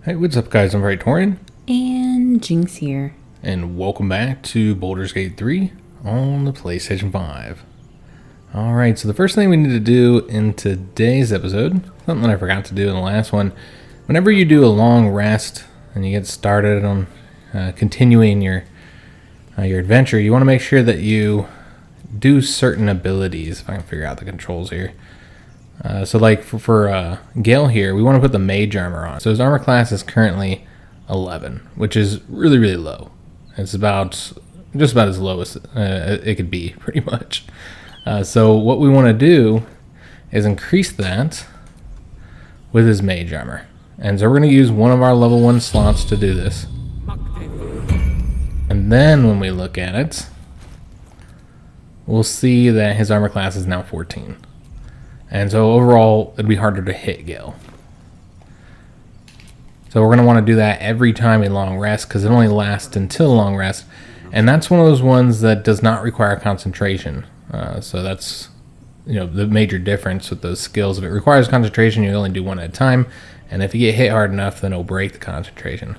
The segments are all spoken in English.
Hey, what's up guys, I'm Praetorian. And Jynx here. And welcome back to Baldur's Gate 3 on the PlayStation 5. Alright, so the first thing we need to do in today's episode, something I forgot to do in the last one, whenever you do a long rest and you get started on continuing your adventure, you want to make sure that you do certain abilities, if I can figure out the controls here. So like for Gale here, we want to put the mage armor on. So his armor class is currently 11, which is really, really low. It's just about as low as it could be, pretty much. So what we want to do is increase that with his mage armor. And so we're going to use one of our level 1 slots to do this. And then when we look at it, we'll see that his armor class is now 14. And so overall, it'd be harder to hit Gale. So we're going to want to do that every time we long rest, because it only lasts until long rest. And that's one of those ones that does not require concentration. So that's, the major difference with those skills. If it requires concentration, you only do one at a time. And if you get hit hard enough, then it'll break the concentration.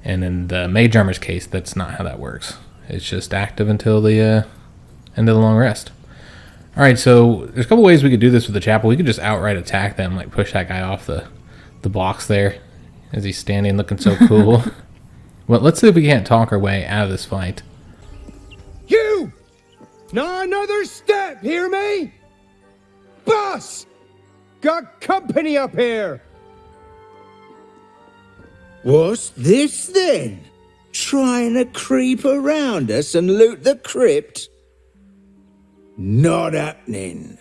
And in the mage armor's case, that's not how that works. It's just active until the end of the long rest. Alright, so there's a couple ways we could do this with the chapel. We could just outright attack them, like push that guy off the box there as he's standing looking so cool. Well, let's see if we can't talk our way out of this fight. You! Not another step, hear me? Boss! Got company up here! What's this then? Trying to creep around us and loot the crypt? Not happening.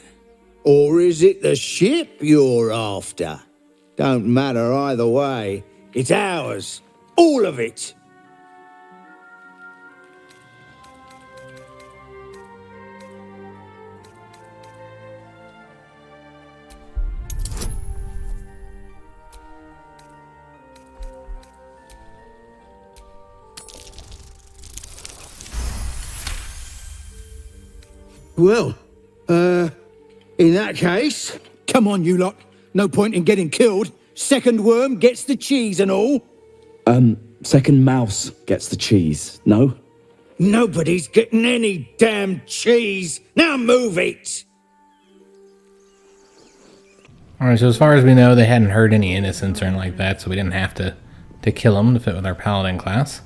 Or is it the ship you're after? Don't matter either way. It's ours. All of it. Well, in that case, come on, you lot. No point in getting killed. Second worm gets the cheese and all. Second mouse gets the cheese, no? Nobody's getting any damn cheese. Now move it. Alright, so as far as we know, they hadn't hurt any innocents or anything like that, so we didn't have to kill them to fit with our paladin class.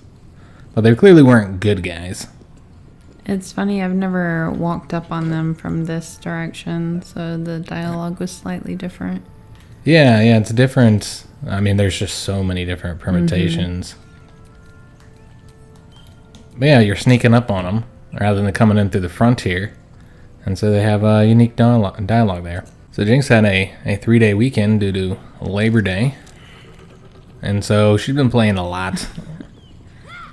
But they clearly weren't good guys. It's funny, I've never walked up on them from this direction, so the dialogue was slightly different. Yeah, it's different. I mean, there's just so many different permutations. But yeah, you're sneaking up on them rather than coming in through the front here. And so they have a unique dialogue there. So Jynx had a 3-day weekend due to Labor Day. And so she's been playing a lot.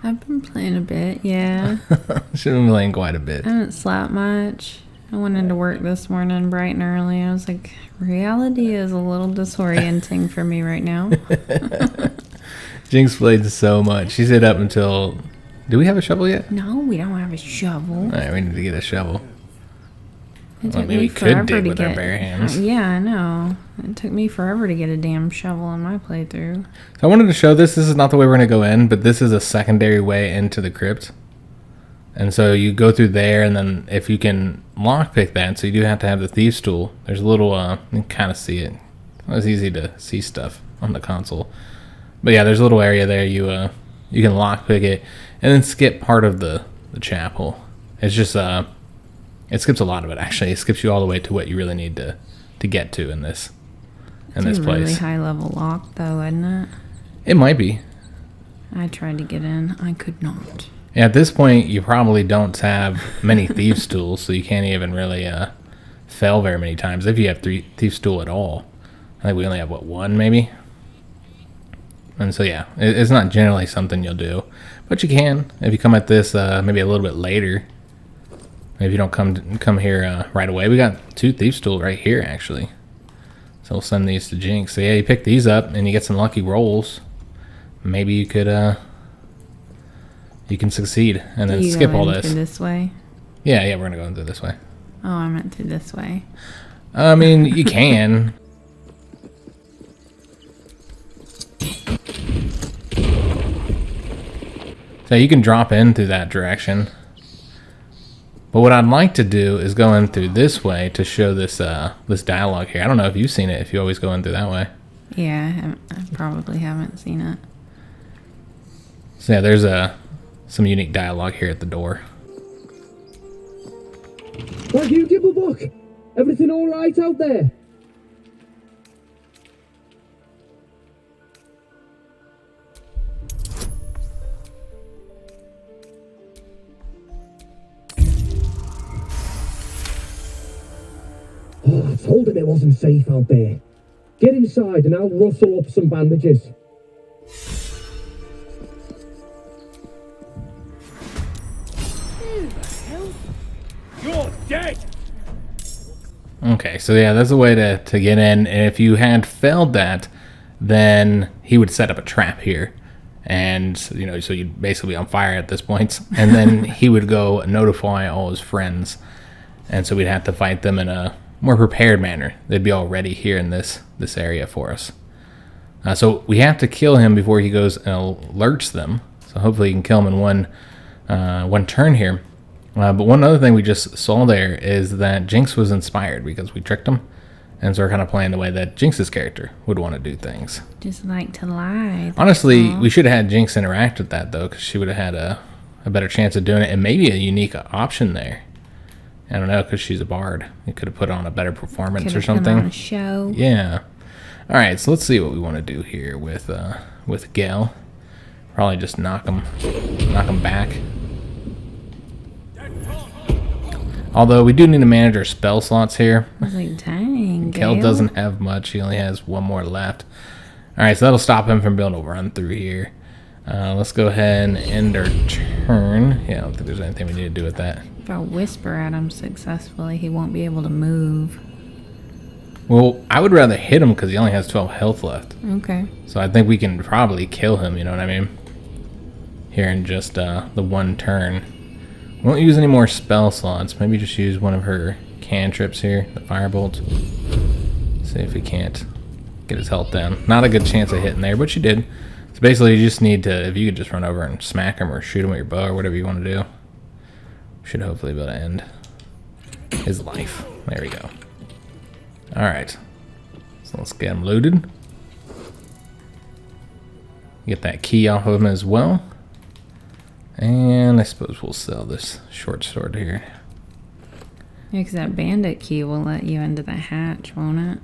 I've been playing a bit, yeah. She's been playing quite a bit. I haven't slept much. I went into work this morning bright and early. I was like, reality is a little disorienting for me right now. Jynx played so much. She stayed up until... Do we have a shovel yet? No, we don't have a shovel. Alright, we need to get a shovel. It Well, took maybe me we could forever dig to with our get. bare hands. Yeah, I know. It took me forever to get a damn shovel in my playthrough. So I wanted to show this. This is not the way we're going to go in, but this is a secondary way into the crypt. And so you go through there, and then if you can lockpick that, so you do have to have the thieves tool. There's a little, you can kind of see it. It's easy to see stuff on the console. But yeah, there's a little area there. You can lockpick it, and then skip part of the chapel. It's just, it skips a lot of it, actually. It skips you all the way to what you really need to get to in this It's a place. really high level lock, though, isn't it? It might be. I tried to get in. I could not. Yeah, at this point, you probably don't have many thieves' tools, so you can't even really fail very many times, if you have thieves' tool at all. I think we only have, one maybe? And so, yeah, it's not generally something you'll do. But you can, if you come at this maybe a little bit later. If you don't come here right away. We got 2 thieves' tool right here, actually. So we'll send these to Jynx. So yeah, you pick these up, and you get some lucky rolls. Maybe you could... you can succeed and then skip all this. This way? Yeah, we're gonna go into this way. Oh, I meant through this way. I mean, you can. So you can drop in through that direction. But what I'd like to do is go in through this way to show this this dialogue here. I don't know if you've seen it, if you always go in through that way. Yeah, I probably haven't seen it. So yeah, there's some unique dialogue here at the door. Thank you, Dibblebuck. Everything all right out there? Oh, I told him it wasn't safe out there. Get inside and I'll rustle up some bandages. You're dead! Okay, so yeah, that's a way to get in. And if you had failed that, then he would set up a trap here. And, you know, so you'd basically be on fire at this point. And then he would go notify all his friends. And so we'd have to fight them in a more prepared manner. They'd be all ready here in this area for us. So we have to kill him before he goes and alerts them. So hopefully you can kill him in one turn here. But one other thing we just saw there is that Jynx was inspired because we tricked him. And so we're kind of playing the way that Jynx's character would want to do things. Just like to lie. Honestly, we should have had Jynx interact with that, though, because she would have had a better chance of doing it. And maybe a unique option there. I don't know, because she's a bard. You could have put on a better performance or something. Put on a show. Yeah. All right, so let's see what we want to do here with Gale. Probably just knock him back. Although we do need to manage our spell slots here. I was like, dang, Gale Gale doesn't have much. He only has one more left. All right, so that'll stop him from being able to run through here. Let's go ahead and end our turn. Yeah, I don't think there's anything we need to do with that. If I whisper at him successfully, he won't be able to move. Well, I would rather hit him because he only has 12 health left. Okay. So I think we can probably kill him, you know what I mean? Here in just the one turn. We won't use any more spell slots. Maybe just use one of her cantrips here, the firebolt. See if we can't get his health down. Not a good chance of hitting there, but she did. So basically you just need to, if you could just run over and smack him or shoot him with your bow or whatever you want to do. Should hopefully be able to end his life. There we go. Alright. So let's get him looted. Get that key off of him as well. And I suppose we'll sell this short sword here. Yeah, because that bandit key will let you into the hatch, won't it?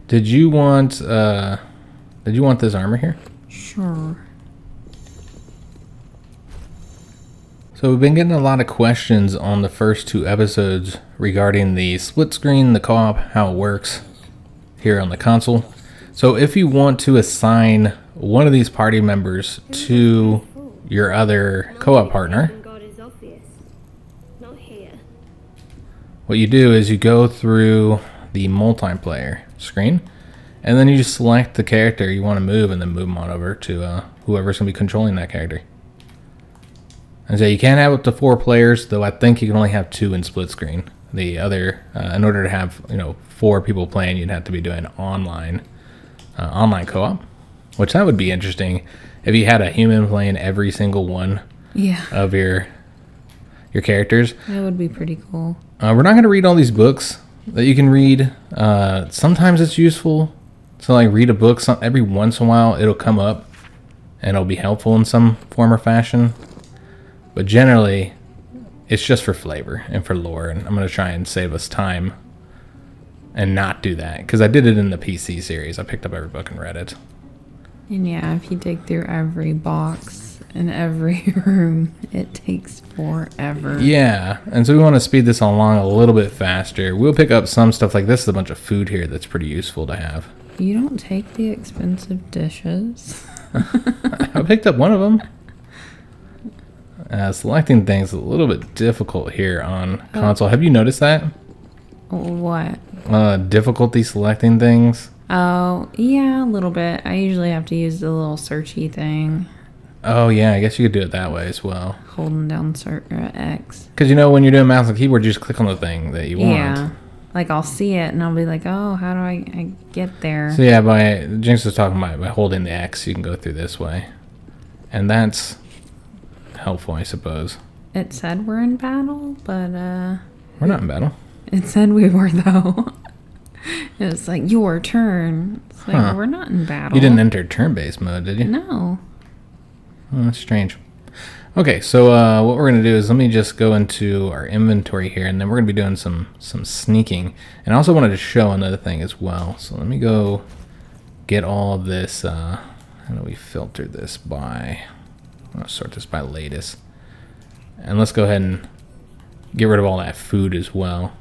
Did you want this armor here? Sure. So we've been getting a lot of questions on the first two episodes regarding the split screen, the co-op, how it works here on the console. So if you want to assign one of these party members to your other co-op partner, what you do is you go through the multiplayer screen and then you just select the character you want to move and then move them on over to whoever's going to be controlling that character. And so you can have up to 4 players, though I think you can only have 2 in split screen. The other, in order to have 4 people playing, you'd have to be doing online co-op, which that would be interesting if you had a human playing every single one of your characters. That would be pretty cool. We're not going to read all these books that you can read. Sometimes it's useful to like read a book. Every once in a while, it'll come up and it'll be helpful in some form or fashion. But generally, it's just for flavor and for lore, and I'm going to try and save us time and not do that, because I did it in the PC series. I picked up every book and read it. And yeah, if you dig through every box in every room, it takes forever. Yeah, and so we want to speed this along a little bit faster. We'll pick up some stuff like this. Is a bunch of food here that's pretty useful to have. You don't take the expensive dishes. I picked up one of them. Selecting things is a little bit difficult here on console. Have you noticed that? What? Difficulty selecting things. Oh, yeah, a little bit. I usually have to use the little searchy thing. Oh, yeah, I guess you could do it that way as well. Holding down X. Because, when you're doing mouse and keyboard, you just click on the thing that you want. Yeah. Like, I'll see it, and I'll be like, oh, how do I get there? So, yeah, Jynx was talking about by holding the X, you can go through this way. And that's helpful, I suppose. It said we're in battle, but We're not in battle. it said we were though. It was like your turn. It's like Huh. we're not in battle. You didn't enter turn-based mode, did you? No. Oh, that's strange. Okay, so what we're going to do is let me just go into our inventory here, and then we're going to be doing some sneaking. And I also wanted to show another thing as well. So let me go get all of this. How do we filter this by? I'll sort this by latest. And let's go ahead and get rid of all that food as well.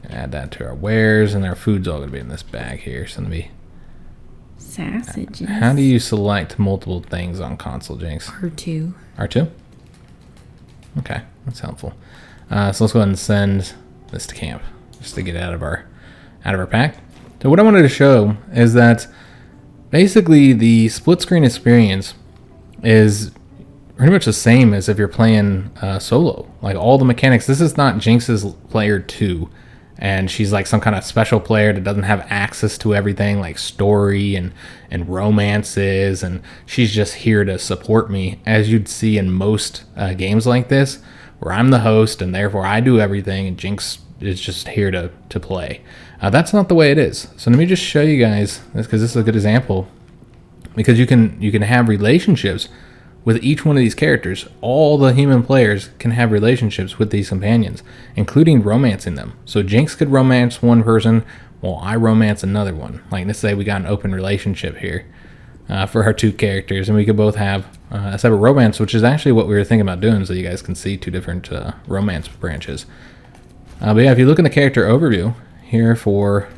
Add that to our wares, and our food's all going to be in this bag here. So let me... Sausages. How do you select multiple things on console, Jynx? R2. R2? Okay, that's helpful. So let's go ahead and send this to camp just to get out of our pack. So what I wanted to show is that basically the split screen experience is pretty much the same as if you're playing solo. Like all the mechanics. This is not Jynx's player 2, and she's like some kind of special player that doesn't have access to everything like story and romances, and she's just here to support me, as you'd see in most games like this, where I'm the host and therefore I do everything and Jynx is just here to play. That's not the way it is. So let me just show you guys this, because this is a good example, because you can have relationships with each one of these characters. All the human players can have relationships with these companions, including romancing them. So Jynx could romance one person while I romance another one. Like, let's say we got an open relationship here for our two characters, and we could both have a separate romance, which is actually what we were thinking about doing, so you guys can see two different romance branches. But yeah, if you look in the character overview here for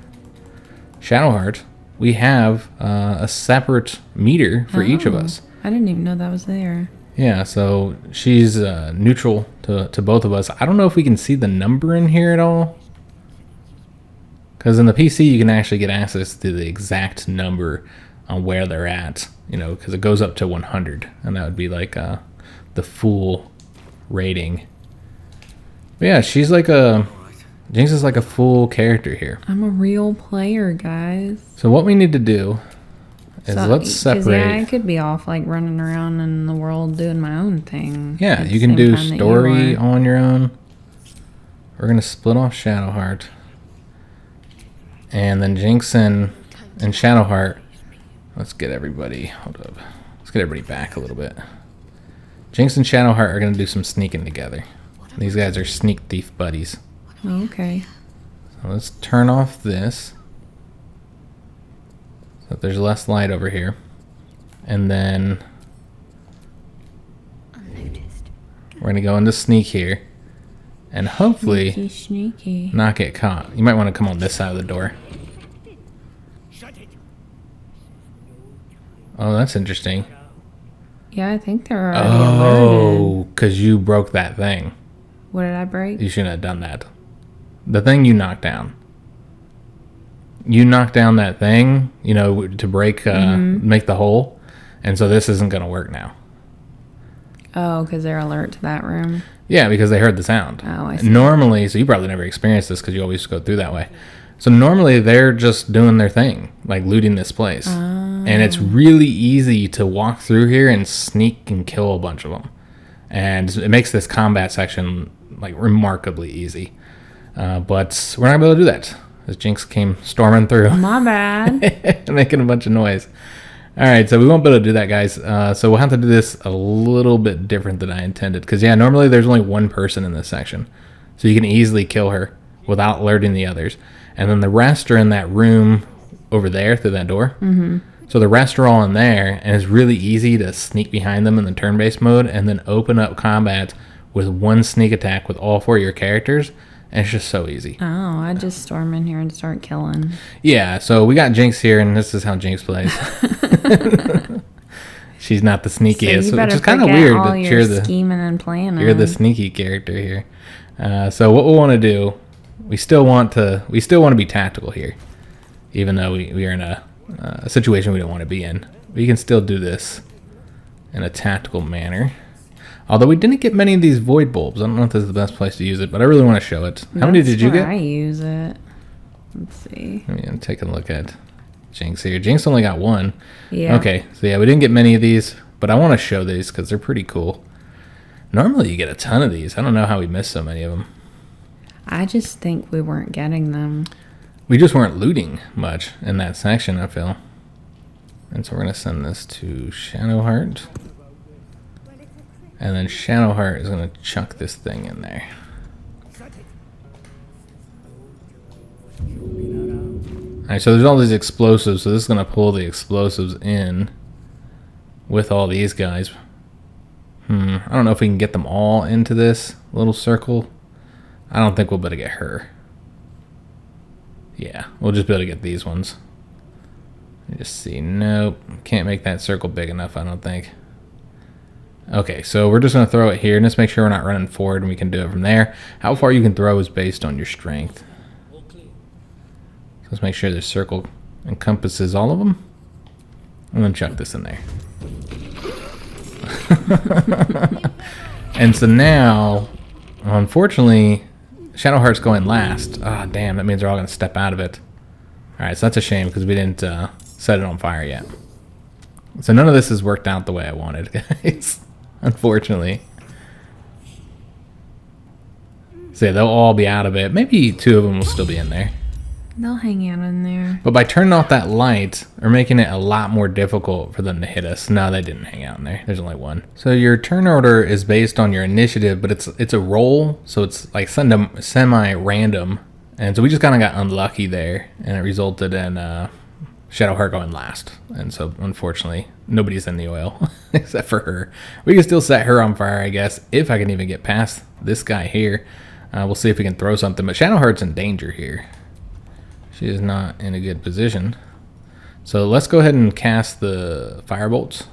Shadowheart, we have a separate meter for each of us. I didn't even know that was there. Yeah, so she's neutral to both of us. I don't know if we can see the number in here at all, because in the PC you can actually get access to the exact number on where they're at, you know, because it goes up to 100, and that would be like the full rating. But yeah, she's like Jynx is like a full character here. I'm a real player, guys. So what we need to do is let's separate. Yeah, I could be off like running around in the world doing my own thing. Yeah, you can do story on your own. We're gonna split off Shadowheart, and then Jynx and Shadowheart. Let's get everybody. Hold up. Let's get everybody back a little bit. Jynx and Shadowheart are gonna do some sneaking together. These guys are sneak thief buddies. Okay. So let's turn off this, so there's less light over here, and then we're gonna go into sneak here, and hopefully Sneaky. not get caught. You might want to come on this side of the door. Oh, that's interesting. Yeah, I think they're already alerted. Oh, because you broke that thing. What did I break? You shouldn't have done that. The thing you knocked down. You knocked down that thing, you know, to break, make the hole. And so this isn't going to work now. Oh, because they're alert to that room. Yeah, because they heard the sound. Oh, I see. Normally, so you probably never experienced this because you always go through that way. So normally they're just doing their thing, like looting this place. And it's really easy to walk through here and sneak and kill a bunch of them. And it makes this combat section like remarkably easy. But we're not going to be able to do that, as Jynx came storming through. My bad. Making a bunch of noise. All right, so we won't be able to do that, guys. So we'll have to do this a little bit different than I intended. Because, yeah, normally there's only one person in this section. So you can easily kill her without alerting the others. And then the rest are in that room over there through that door. Mm-hmm. So the rest are all in there, and it's really easy to sneak behind them in the turn-based mode and then open up combat with one sneak attack with all four of your characters. And it's just so easy. Oh, I just storm in here and start killing. Yeah, so we got Jynx here, and this is how Jynx plays. She's not the sneakiest, so which is kind of weird all that your you're the scheming and planning. You're the sneaky character here. So what we want to do, we still want to be tactical here, even though we are in a situation we don't want to be in. We can still do this in a tactical manner. Although we didn't get many of these void bulbs. I don't know if this is the best place to use it, but I really want to show it. How many did you get? I use it. Let's see. I'm taking a look at Jynx here. Jynx only got one. Yeah. Okay, so yeah, we didn't get many of these, but I want to show these because they're pretty cool. Normally you get a ton of these. I don't know how we missed so many of them. I just think we weren't getting them. We just weren't looting much in that section, I feel. And so we're going to send this to Shadowheart. And then Shadowheart is going to chuck this thing in there. Alright, so there's all these explosives, so this is going to pull the explosives in with all these guys. I don't know if we can get them all into this little circle. I don't think we'll be able to get her. Yeah, we'll just be able to get these ones. Just see, nope, can't make that circle big enough, I don't think. Okay, so we're just going to throw it here, and just make sure we're not running forward, and we can do it from there. How far you can throw is based on your strength. Let's make sure this circle encompasses all of them. And then chuck this in there. And so now, unfortunately, Shadowheart's going last. Ah, damn, that means they're all going to step out of it. Alright, so that's a shame because we didn't set it on fire yet. So none of this has worked out the way I wanted, guys. Unfortunately. So yeah, they'll all be out of it. Maybe 2 of them will still be in there. They'll hang out in there. But by turning off that light, we're making it a lot more difficult for them to hit us. No, they didn't hang out in there. There's only 1. So your turn order is based on your initiative, but it's a roll, so it's like semi-random. And so we just kind of got unlucky there, and it resulted in Shadowheart going last. And so, unfortunately, nobody's in the oil except for her. We can still set her on fire, I guess, if I can even get past this guy here. We'll see if we can throw something, but Shadowheart's in danger here. She is not in a good position. So let's go ahead and cast the firebolts.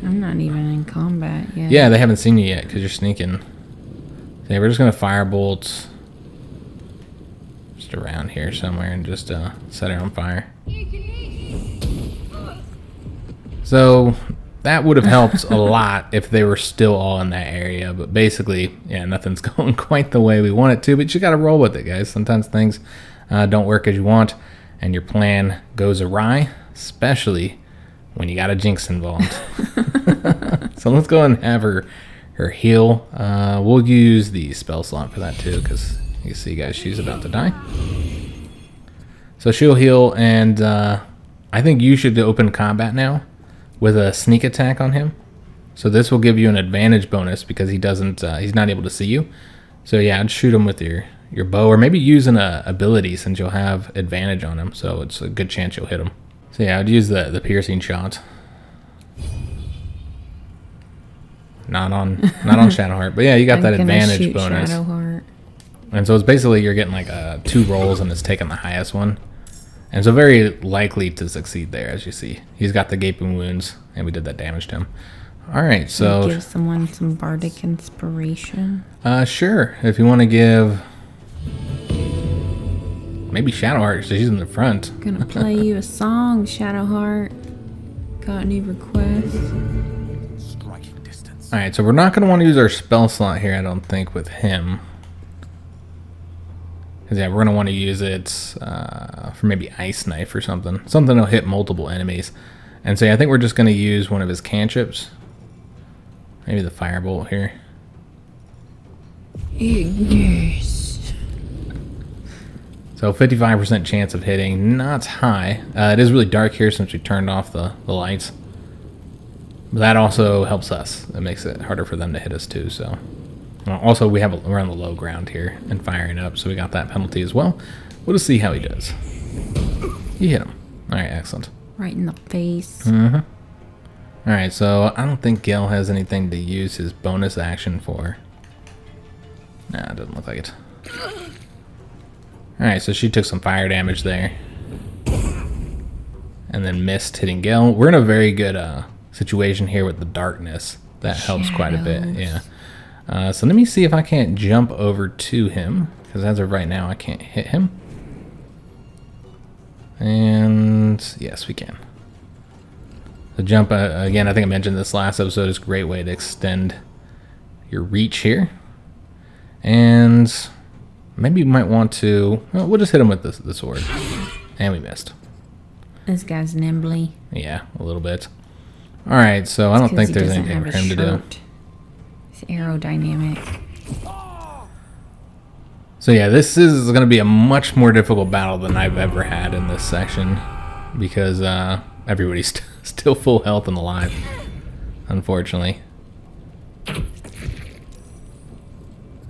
I'm not even in combat yet. Yeah, they haven't seen you yet because you're sneaking. So yeah, we're just going to firebolt just around here somewhere and just set her on fire. So that would have helped a lot if they were still all in that area. But basically, yeah, nothing's going quite the way we want it to. But you got to roll with it, guys. Sometimes things don't work as you want, and your plan goes awry, especially when you got a Jynx involved. So let's go and have her heal. We'll use the spell slot for that too, because you can see, guys, she's about to die. So she'll heal, and I think you should open combat now with a sneak attack on him. So this will give you an advantage bonus because he doesn't, he's not able to see you. So yeah, I'd shoot him with your bow, or maybe use an ability since you'll have advantage on him. So it's a good chance you'll hit him. So yeah, I'd use the piercing shot. Not on Shadowheart, but yeah, you got that advantage bonus. Shadowheart. And so it's basically you're getting like 2 rolls and it's taking the highest one. And so very likely to succeed there, as you see. He's got the gaping wounds, and we did that damage to him. All right, so give someone some bardic inspiration. Sure. If you want to give maybe Shadowheart, so she's in the front. Gonna play you a song, Shadowheart. Got any requests? All right, so we're not gonna want to use our spell slot here, I don't think, with him. Because yeah, we're gonna want to use it for maybe Ice Knife or something. Something that'll hit multiple enemies. And so yeah, I think we're just gonna use one of his cantrips. Maybe the Firebolt here. Yes. So 55% chance of hitting, not high. It is really dark here since we turned off the lights. But that also helps us. It makes it harder for them to hit us too. So also we're on the low ground here and firing up, so we got that penalty as well. We'll just see how he does. You hit him. All right, excellent. Right in the face. Mm-hmm. All right, so I don't think Gale has anything to use his bonus action for. Nah, it doesn't look like it. All right, so she took some fire damage there, and then missed hitting Gale. We're in a very good situation here with the darkness. That helps quite a bit. Yeah. So let me see if I can't jump over to him, because as of right now I can't hit him. And yes, we can. The jump, again, I think I mentioned this last episode, is a great way to extend your reach here. And maybe you might want to, well, we'll just hit him with the sword. And we missed. This guy's nimbly. Yeah, a little bit. Alright, so I don't think he there's doesn't anything have for a him to do. shirt. It's aerodynamic. So yeah, this is going to be a much more difficult battle than I've ever had in this section. Because everybody's still full health and alive, unfortunately.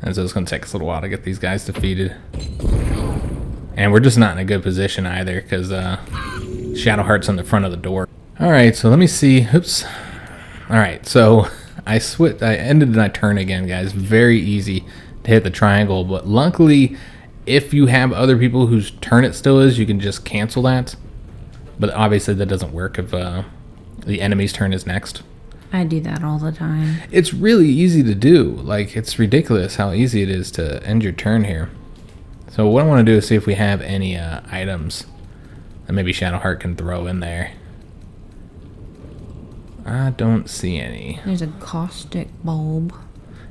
And so it's going to take us a little while to get these guys defeated. And we're just not in a good position either, because Shadowheart's on the front of the door. Alright, so let me see. Oops. Alright, so I ended my turn again, guys. Very easy to hit the triangle, but luckily, if you have other people whose turn it still is, you can just cancel that. But obviously that doesn't work if the enemy's turn is next. I do that all the time. It's really easy to do. Like, it's ridiculous how easy it is to end your turn here. So what I want to do is see if we have any items that maybe Shadowheart can throw in there. I don't see any. There's a caustic bulb.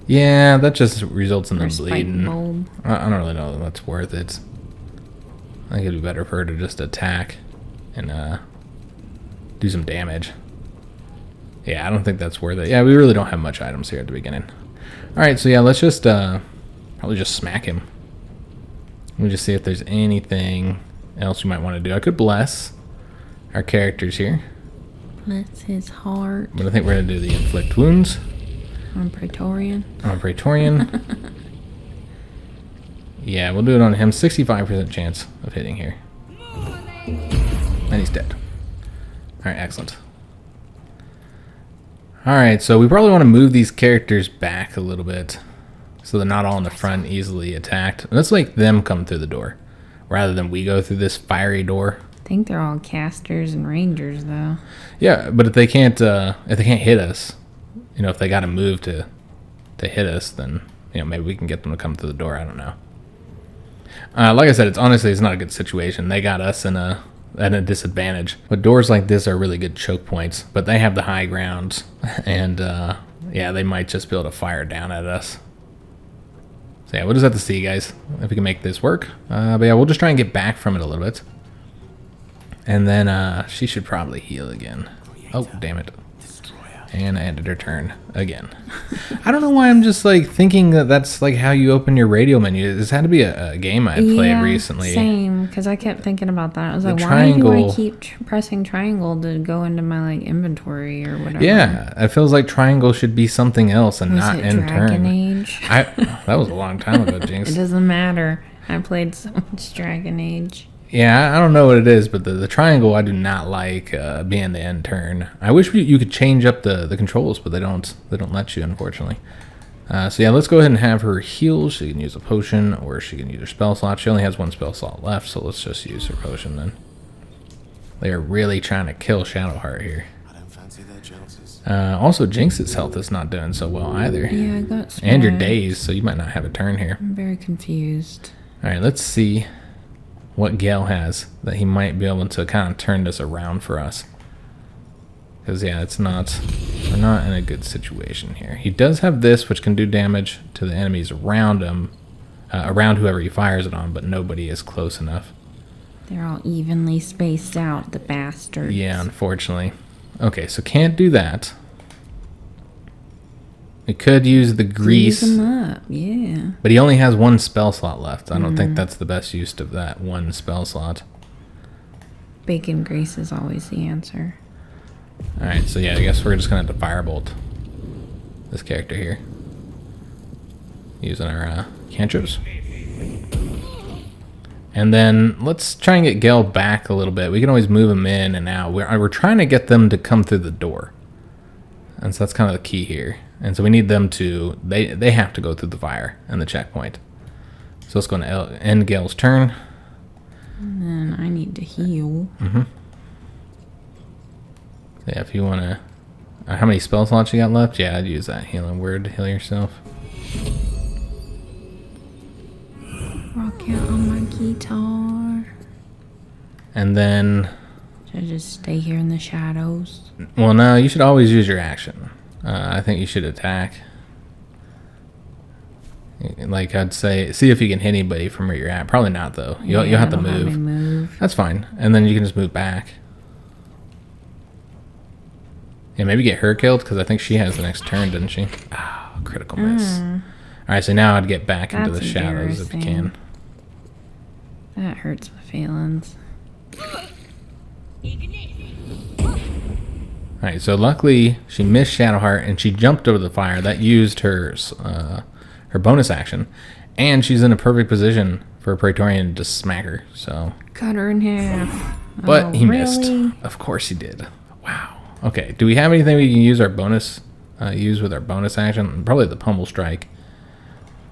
Yeah, that just results in Or them a spike bleeding. bulb. I don't really know that that's worth it. I think it'd be better for her to just attack and do some damage. Yeah, I don't think that's worth it. Yeah, we really don't have much items here at the beginning. Alright, so yeah, let's just probably just smack him. Let me just see if there's anything else you might want to do. I could bless our characters here. Bless his heart. But I think we're going to do the inflict wounds. On Praetorian. On Praetorian. Yeah, we'll do it on him. 65% chance of hitting here. And he's dead. Alright, excellent. Alright, so we probably want to move these characters back a little bit so they're not all in the front, easily attacked. Let's make them come through the door rather than we go through this fiery door. I think they're all casters and rangers, though. Yeah, but if they can't hit us, you know, if they got to move to hit us, then, you know, maybe we can get them to come through the door. I don't know. Like I said, it's not a good situation. They got us at a disadvantage. But doors like this are really good choke points, but they have the high ground, and yeah, they might just be able to fire down at us. So yeah, we'll just have to see, guys, if we can make this work. But yeah, we'll just try and get back from it a little bit. And then she should probably heal again. Oh, damn it. And I ended her turn again. I don't know why I'm just like thinking that that's like how you open your radio menu. This had to be a game I played recently. Same, because I kept thinking about that. I was like, triangle, why do I keep pressing triangle to go into my like inventory or whatever? Yeah, it feels like triangle should be something else and not end Dragon turn. Age? That was a long time ago, Jynx. It doesn't matter. I played so much Dragon Age. Yeah, I don't know what it is, but the triangle I do not like being the end turn. I wish you could change up the controls, but they don't let you, unfortunately. So yeah, let's go ahead and have her heal. She can use a potion, or she can use her spell slot. She only has one spell slot left, so let's just use her potion then. They are really trying to kill Shadowheart here. I don't fancy their chances. Also, Jynx's health is not doing so well either. Yeah, I got smacked. And you're dazed, so you might not have a turn here. I'm very confused. Alright, let's see what Gale has that he might be able to kind of turn this around for us. Because, yeah, we're not in a good situation here. He does have this, which can do damage to the enemies around him, around whoever he fires it on, but nobody is close enough. They're all evenly spaced out, the bastards. Yeah, unfortunately. Okay, so can't do that. We could use the grease. Use them up, yeah. But he only has one spell slot left. I don't think that's the best use of that one spell slot. Bacon grease is always the answer. Alright, so yeah, I guess we're just going to have to firebolt this character here. Using our cantrips. And then let's try and get Gale back a little bit. We can always move him in and out. We're trying to get them to come through the door. And so that's kind of the key here. And so we need them to, they have to go through the fire and the checkpoint. So let's go to end Gale's turn. And then I need to heal. Yeah, if you want to, how many spell slots you got left? Yeah, I'd use that healing word to heal yourself. Rock out on my guitar. And then, Should I just stay here in the shadows? well, no, you should always use your action. I think you should attack. Like I'd say, see if you can hit anybody from where you're at. Probably not though. You'll have to move. That's fine. And then you can just move back. Yeah, maybe get her killed, because I think she has the next turn, didn't she? Ah, critical miss. Alright, so now I'd get back into the That's shadows if you can. That hurts my feelings. Alright, so luckily she missed Shadowheart and she jumped over the fire. That used her her bonus action. And she's in a perfect position for a Praetorian to smack her, so... Cut her in half. But he missed. Really? Of course he did. Wow. Okay, do we have anything we can use our bonus, use with our bonus action? Probably the Pummel Strike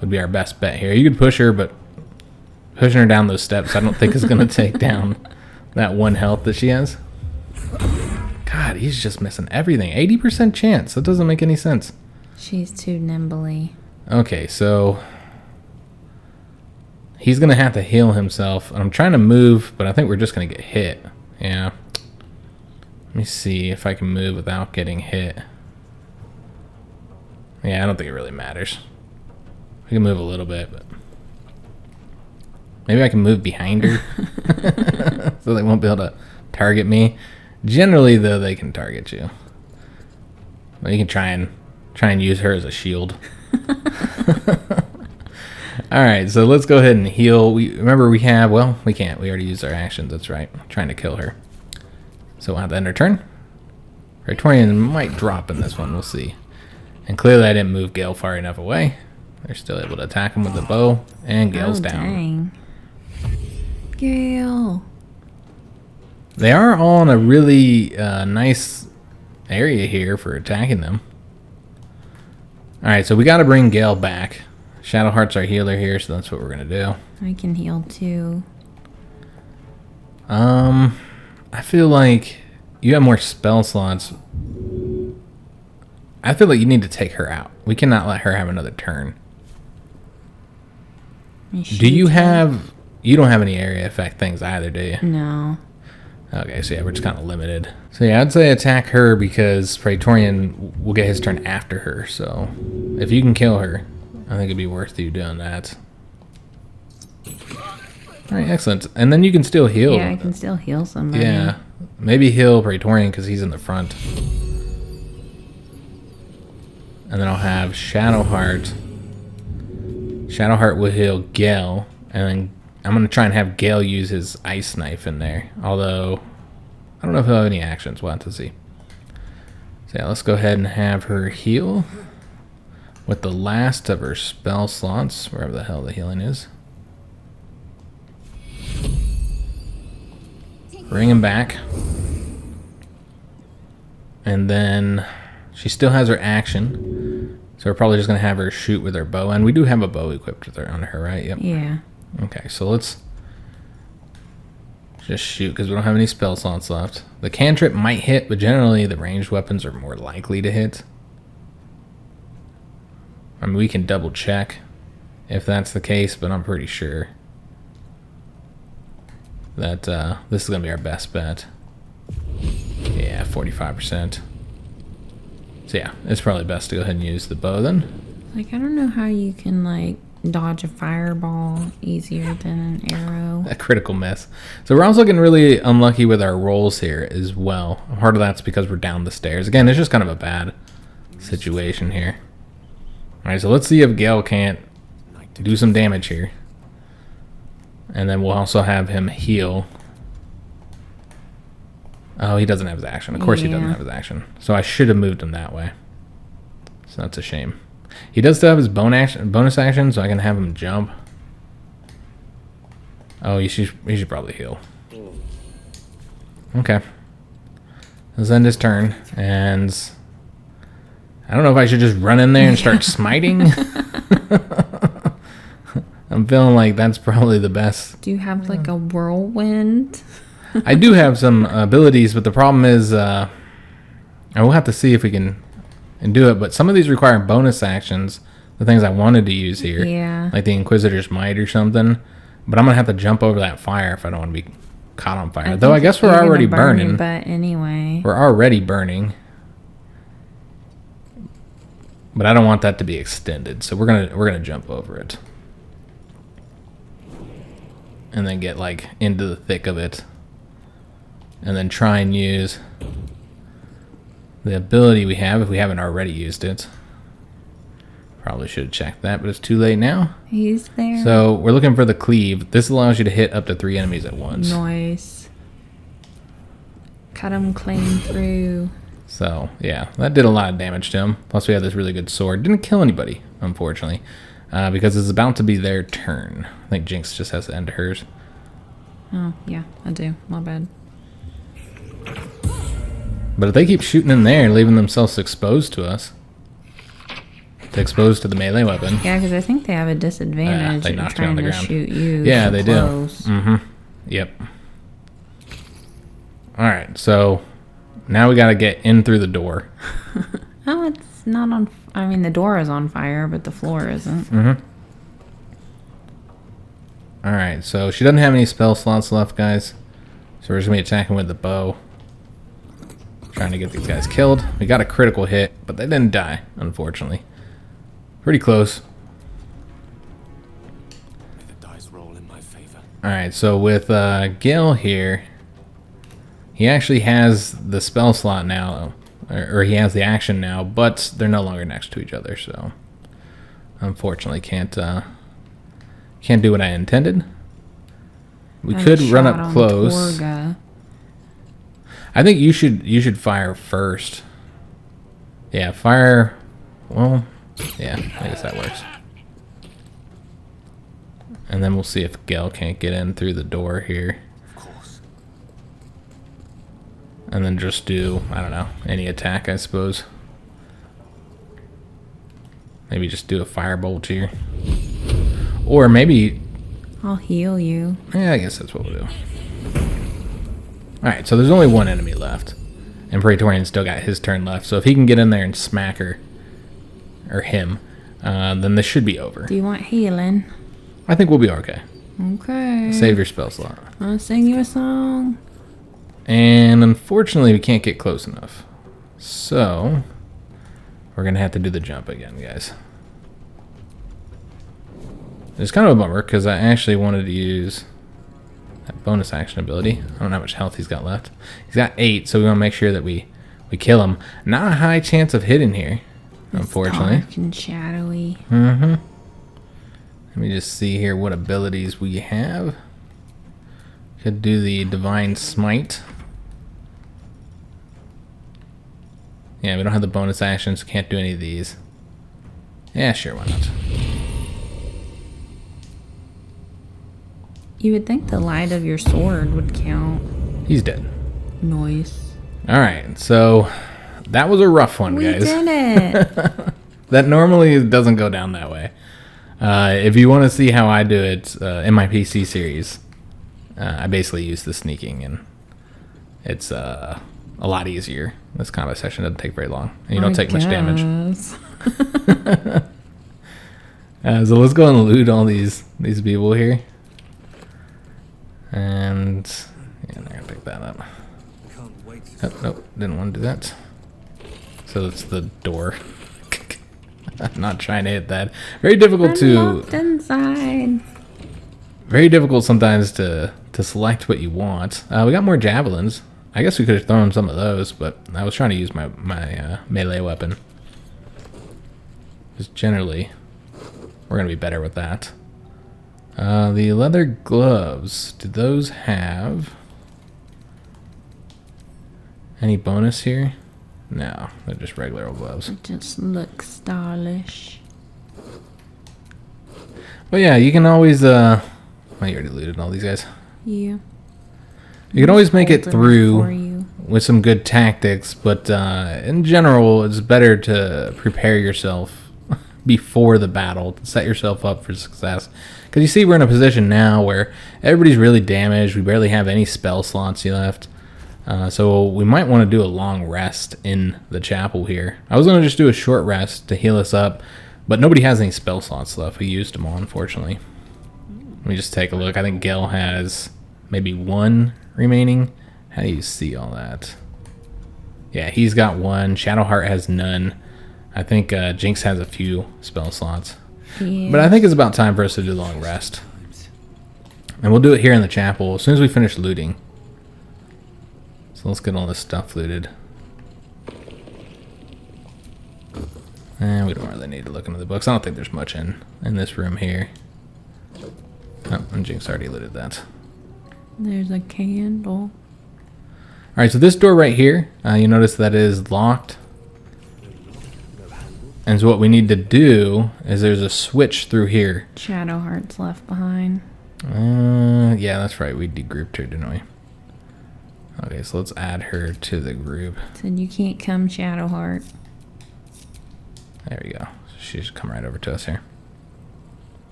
would be our best bet here. You could push her, but pushing her down those steps I don't think is going to take down that 1 health that she has. God, he's just missing everything. 80% chance. That doesn't make any sense. She's too nimbly. Okay, so he's going to have to heal himself. I'm trying to move, but I think we're just going to get hit. Yeah. Let me see if I can move without getting hit. Yeah, I don't think it really matters. I can move a little bit, but maybe I can move behind her so they won't be able to target me. Generally, though, they can target you. Well, you can try and use her as a shield. All right, so let's go ahead and heal. Remember we have, well, we can't. We already used our actions. That's right. I'm trying to kill her. So we'll have to end our turn. Praetorian might drop in this one. We'll see. And clearly I didn't move Gale far enough away. They're still able to attack him with the bow. And Gale's down. Dang. Gale. They are all in a really nice area here for attacking them. Alright, so we got to bring Gale back. Shadowheart's our healer here, so that's what we're going to do. I can heal too. I feel like you have more spell slots. I feel like you need to take her out. We cannot let her have another turn. Do you have... You don't have any area effect things either, do you? No. Okay, so yeah, we're just kind of limited. So yeah, I'd say attack her because Praetorian will get his turn after her. So if you can kill her, I think it'd be worth you doing that. All right, excellent. And then you can still heal. Yeah, I can still heal somebody. Yeah, maybe heal Praetorian because he's in the front. And then I'll have Shadowheart. Shadowheart will heal Gale, and then I'm going to try and have Gale use his ice knife in there. Although, I don't know if he'll have any actions. We'll have to see. So yeah, let's go ahead and have her heal with the last of her spell slots, wherever the hell the healing is. Bring him back. And then she still has her action. So we're probably just going to have her shoot with her bow. And we do have a bow equipped with her on her, right? Yep. Yeah. Okay, so let's just shoot because we don't have any spell slots left. The cantrip might hit, but generally the ranged weapons are more likely to hit. I mean, we can double check if that's the case, but I'm pretty sure that this is going to be our best bet. Yeah, 45%. So yeah, it's probably best to go ahead and use the bow then. Like, I don't know how you can, like, dodge a fireball easier than an arrow. A critical miss. So we're also getting really unlucky with our rolls here as well. Part of that's because we're down the stairs. Again, it's just kind of a bad situation here. Alright, so let's see if Gale can't do some damage here. And then we'll also have him heal. Oh, he doesn't have his action. Of course he doesn't have his action. So I should have moved him that way. So that's a shame. He does still have his bonus action, so I can have him jump. Oh, he should probably heal. Okay. Let's end his turn, and I don't know if I should just run in there and start smiting. I'm feeling like that's probably the best. Do you have, like, a whirlwind? I do have some abilities, but the problem is I will have to see if we can do it. But some of these require bonus actions, the things I wanted to use here. Yeah. Like the Inquisitor's Might or something. But I'm going to have to jump over that fire if I don't want to be caught on fire. Though I guess we're already burning. But anyway. We're already burning. But I don't want that to be extended, so we're gonna jump over it. And then get like into the thick of it. And then try and use the ability we have if we haven't already used it. Probably should have checked that, but it's too late now. He's there. So we're looking for the cleave. This allows you to hit up to 3 enemies at once. Nice. Cut him clean through. So yeah, that did a lot of damage to him. Plus we have this really good sword. Didn't kill anybody, unfortunately, because it's about to be their turn. I think Jynx just has to end hers. Oh, yeah, I do. My bad. But if they keep shooting in there, leaving themselves exposed to us, exposed to the melee weapon. Yeah, because I think they have a disadvantage they in knocked you on trying the to ground. shoot you. Yeah, so they close. do. Mm-hmm. Yep. All right, so now we got to get in through the door. Oh, it's not on... I mean, the door is on fire, but the floor isn't. Mm-hmm. All right, so she doesn't have any spell slots left, guys. So we're just going to be attacking with the bow. Trying to get these guys killed. We got a critical hit, but they didn't die, unfortunately. Pretty close. May the dice roll in my favor. All right, so with Gil here, he actually has the spell slot now, or he has the action now, but they're no longer next to each other, so unfortunately can't do what I intended. We could run up close. I think you should fire first. Yeah, fire. Well, yeah, I guess that works. And then we'll see if Gil can't get in through the door here. Of course. And then just do, I don't know, any attack, I suppose. Maybe just do a firebolt here. Or maybe... I'll heal you. Yeah, I guess that's what we'll do. Alright, so there's only one enemy left. And Praetorian still got his turn left. So if he can get in there and smack her, or him, then this should be over. Do you want healing? I think we'll be okay. Okay. Save your spell slot. I'll sing you a song. And unfortunately, we can't get close enough. So, we're going to have to do the jump again, guys. It's kind of a bummer, because I actually wanted to use that bonus action ability. I don't know how much health he's got left. He's got 8, so we want to make sure that we kill him. Not a high chance of hitting here, unfortunately. It's dark and shadowy. Mm-hmm. Let me just see here what abilities we have. Could do the Divine Smite. Yeah, we don't have the bonus actions, so can't do any of these. Yeah, sure, why not? You would think the light of your sword would count. He's dead. Nice. Alright, so that was a rough one, guys. We did it. That normally doesn't go down that way. If you want to see how I do it in my PC series, I basically use the sneaking, and it's a lot easier. This combat session doesn't take very long, and you don't take much damage. So let's go and loot all these people here. And yeah, I'm gonna pick that up. Oh, nope, didn't want to do that. So it's the door. I'm not trying to hit that. Very difficult Unlocked inside. Very difficult sometimes to select what you want. We got more javelins. I guess we could have thrown some of those, but I was trying to use my melee weapon. Just generally, we're gonna be better with that. The leather gloves, do those have any bonus here? No, they're just regular old gloves. It just looks stylish. But yeah, you can always, well, you already looted all these guys. Yeah. You can always make it For through you. with some good tactics, but in general, it's better to prepare yourself before the battle, to set yourself up for success. Because you see, we're in a position now where everybody's really damaged. We barely have any spell slots left. So we might want to do a long rest in the chapel here. I was going to just do a short rest to heal us up, but nobody has any spell slots left. We used them all, unfortunately. Let me just take a look. I think Gil has maybe 1 remaining. How do you see all that? Yeah, he's got 1. Shadowheart has none. I think Jynx has a few spell slots. Yeah. But I think it's about time for us to do a long rest. And we'll do it here in the chapel as soon as we finish looting. So let's get all this stuff looted. And we don't really need to look into the books. I don't think there's much in this room here. Oh, and Jynx already looted that. There's a candle. Alright, so this door right here, you notice that is locked. And so what we need to do is there's a switch through here. Shadow Heart's left behind. Yeah, that's right. We degrouped her, didn't we? Okay, so let's add her to the group. Said you can't come, Shadow Heart. There we go. She should come right over to us here.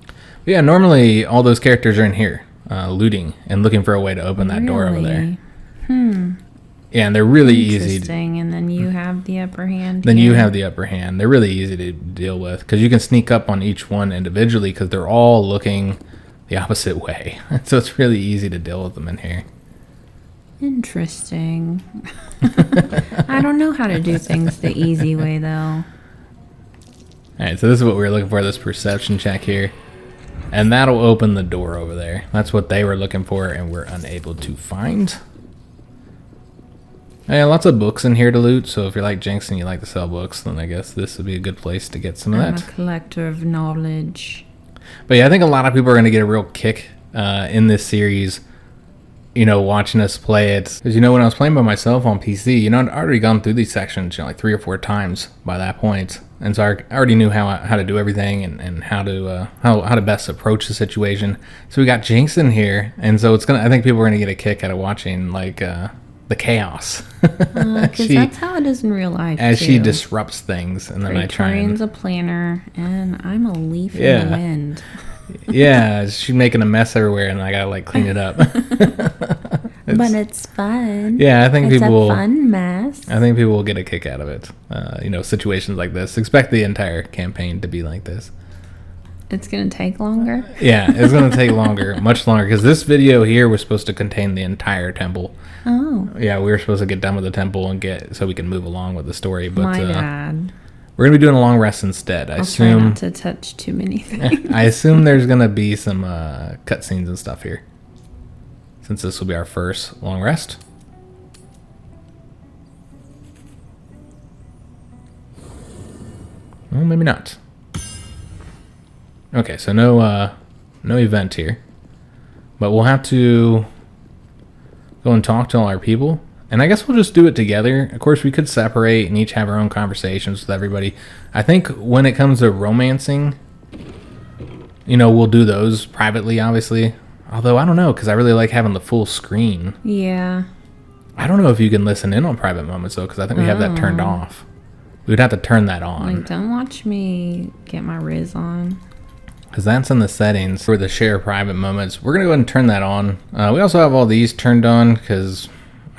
But yeah, normally all those characters are in here, looting and looking for a way to open that door over there. Yeah, and they're really easy. Interesting, and then you have the upper hand. Then you have the upper hand. They're really easy to deal with because you can sneak up on each one individually because they're all looking the opposite way. So it's really easy to deal with them in here. Interesting. I don't know how to do things the easy way, though. Alright, so this is what we were looking for, this perception check here. And that'll open the door over there. That's what they were looking for and we're unable to find. Yeah, lots of books in here to loot, so if you're like Jynx and you like to sell books, then I guess this would be a good place to get some of I'm that. a collector of knowledge. But yeah, I think a lot of people are going to get a real kick in this series, you know, watching us play it. Because, you know, when I was playing by myself on PC, you know, I'd already gone through these sections, you know, like 3 or 4 times by that point. And so I already knew how to do everything and how to best approach the situation. So we got Jynx in here, and so I think people are going to get a kick out of watching, like, the chaos. Because that's how it is in real life, as too. she disrupts things, and then I try Praetorian's and... a planner, and I'm a leaf in the wind. Yeah, she's making a mess everywhere, and I gotta, like, clean it up. But it's fun. Yeah, I think it's people... a fun mess. I think people will get a kick out of it. You know, situations like this. Expect the entire campaign to be like this. It's going to take longer? Yeah, it's going to take longer, much longer, because this video here was supposed to contain the entire temple. Oh. Yeah, we were supposed to get done with the temple and so we can move along with the story. But my bad. We're going to be doing a long rest instead. I'll try not to touch too many things. I assume there's going to be some cutscenes and stuff here, since this will be our first long rest. Well, maybe not. Okay, so no event here, but we'll have to go and talk to all our people, and I guess we'll just do it together. Of course, we could separate and each have our own conversations with everybody. I think when it comes to romancing, you know, we'll do those privately, obviously. Although I don't know, because I really like having the full screen. Yeah. I don't know if you can listen in on private moments though, because I think we have that turned off. We would have to turn that on. Like, don't watch me get my Riz on. Because that's in the settings for the share private moments. We're going to go ahead and turn that on. We also have all these turned on because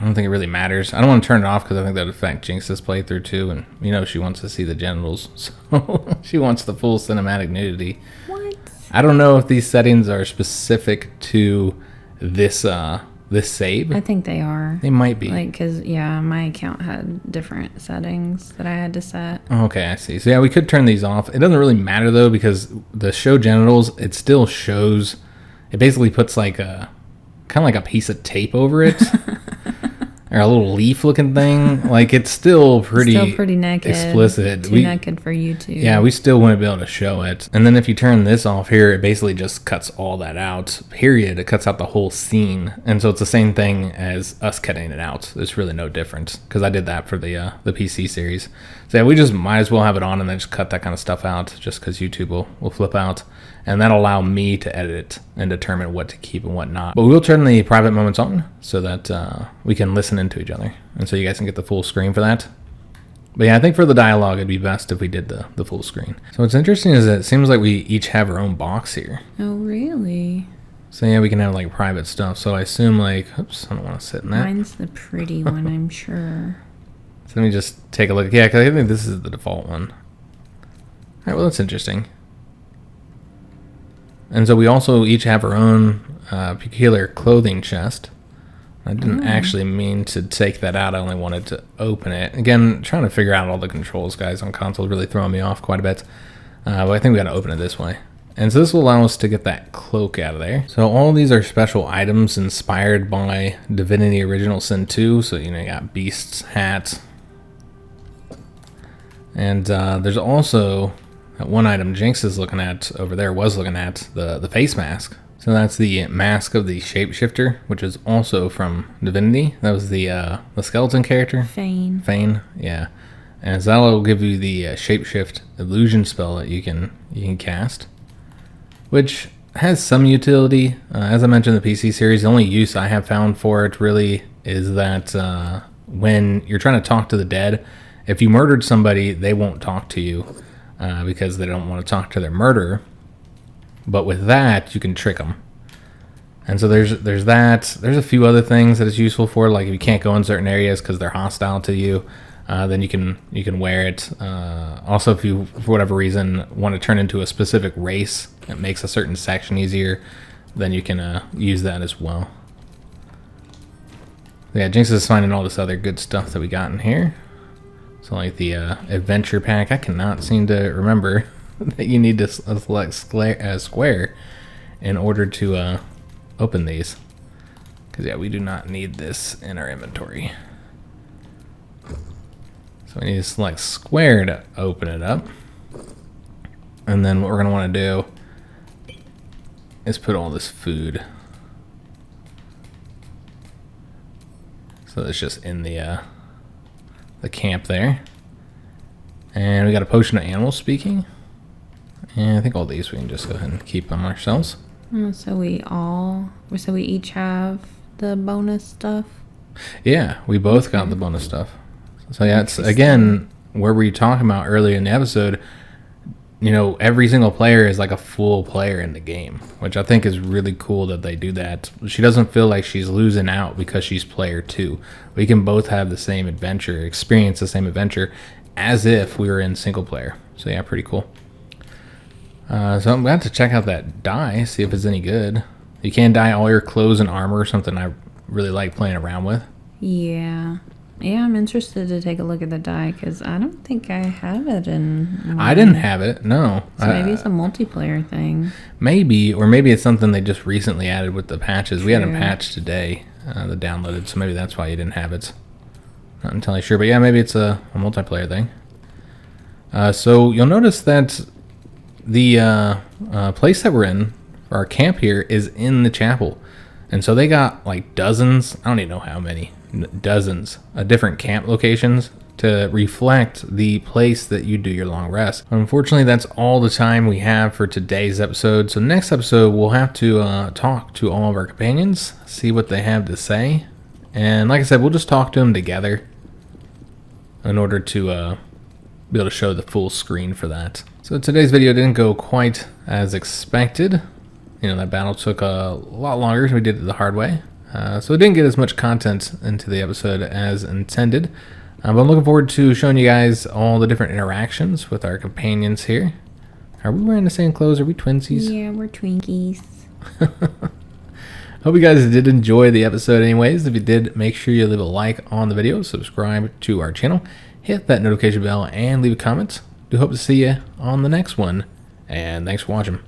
I don't think it really matters. I don't want to turn it off because I think that would affect Jynx's playthrough too. And, you know, she wants to see the genitals. So she wants the full cinematic nudity. What? I don't know if these settings are specific to this this save. I think they are. They might be. Like, because, yeah, my account had different settings that I had to set. Okay, I see. So, yeah, we could turn these off. It doesn't really matter, though, because the show genitals, it still shows... It basically puts, like, a... kind of like a piece of tape over it. Or a little leaf-looking thing. Like, it's still pretty naked. Explicit. Too naked for YouTube. Yeah, we still wouldn't be able to show it. And then if you turn this off here, it basically just cuts all that out. Period. It cuts out the whole scene. And so it's the same thing as us cutting it out. It's really no different. Because I did that for the PC series. So yeah, we just might as well have it on and then just cut that kind of stuff out. Just because YouTube will flip out. And that'll allow me to edit it and determine what to keep and what not. But we will turn the private moments on so that we can listen into each other. And so you guys can get the full screen for that. But yeah, I think for the dialogue, it'd be best if we did the full screen. So what's interesting is that it seems like we each have our own box here. Oh, really? So yeah, we can have like private stuff. So I assume like, oops, I don't want to sit in that. Mine's the pretty one, I'm sure. So let me just take a look. Yeah, because I think this is the default one. All right, well, that's interesting. And so we also each have our own peculiar clothing chest. I didn't actually mean to take that out. I only wanted to open it. Again, trying to figure out all the controls, guys, on console, really throwing me off quite a bit. But I think we got to open it this way. And so this will allow us to get that cloak out of there. So all of these are special items inspired by Divinity Original Sin 2. So, you know, you got Beast's hat. And there's also that one item Jynx is looking at over there, was looking at, the face mask. So that's the mask of the shapeshifter, which is also from Divinity. That was the skeleton character. Fane. Yeah. And so that'll give you the shapeshift illusion spell that you can cast, which has some utility. As I mentioned, the PC series, the only use I have found for it really is that when you're trying to talk to the dead, if you murdered somebody, they won't talk to you because they don't want to talk to their murderer. But with that, you can trick them. And so there's that. There's a few other things that it's useful for, like if you can't go in certain areas because they're hostile to you, then you can wear it. Also, if you, for whatever reason, want to turn into a specific race, it makes a certain section easier, then you can use that as well. Yeah, Jynx is finding all this other good stuff that we got in here. So like the adventure pack, I cannot seem to remember that you need to select square in order to open these. Because yeah, we do not need this in our inventory. So we need to select square to open it up. And then what we're going to want to do is put all this food. So it's just in the camp there. And we got a potion of animal speaking. And I think all these we can just go ahead and keep them ourselves. So we each have the bonus stuff. Yeah, we both got the bonus stuff. So yeah, it's again where we talked about earlier in the episode. You know, every single player is like a full player in the game, which I think is really cool that they do that. She doesn't feel like she's losing out because she's player 2. We can both have the same adventure, experience the same adventure, as if we were in single player. So yeah, pretty cool. So I'm glad to check out that dye, see if it's any good. You can dye all your clothes and armor, something I really like playing around with. Yeah, I'm interested to take a look at the dye because I don't think I have it in mine. I didn't have it, no. So maybe it's a multiplayer thing. Maybe, or maybe it's something they just recently added with the patches. We had them True. patched today, the downloaded, so maybe that's why you didn't have it. Not entirely sure, but yeah, maybe it's a multiplayer thing. So you'll notice that the place that we're in, for our camp here, is in the chapel. And so they got like dozens, I don't even know how many, dozens of different camp locations to reflect the place that you do your long rest. Unfortunately, that's all the time we have for today's episode. So next episode, we'll have to talk to all of our companions, see what they have to say. And like I said, we'll just talk to them together in order to be able to show the full screen for that. So today's video didn't go quite as expected. You know, that battle took a lot longer, so we did it the hard way. So we didn't get as much content into the episode as intended. But I'm looking forward to showing you guys all the different interactions with our companions here. Are we wearing the same clothes? Are we twinsies? Yeah, we're Twinkies. Hope you guys did enjoy the episode anyways. If you did, make sure you leave a like on the video, subscribe to our channel, hit that notification bell, and leave a comment. Do hope to see you on the next one, and thanks for watching.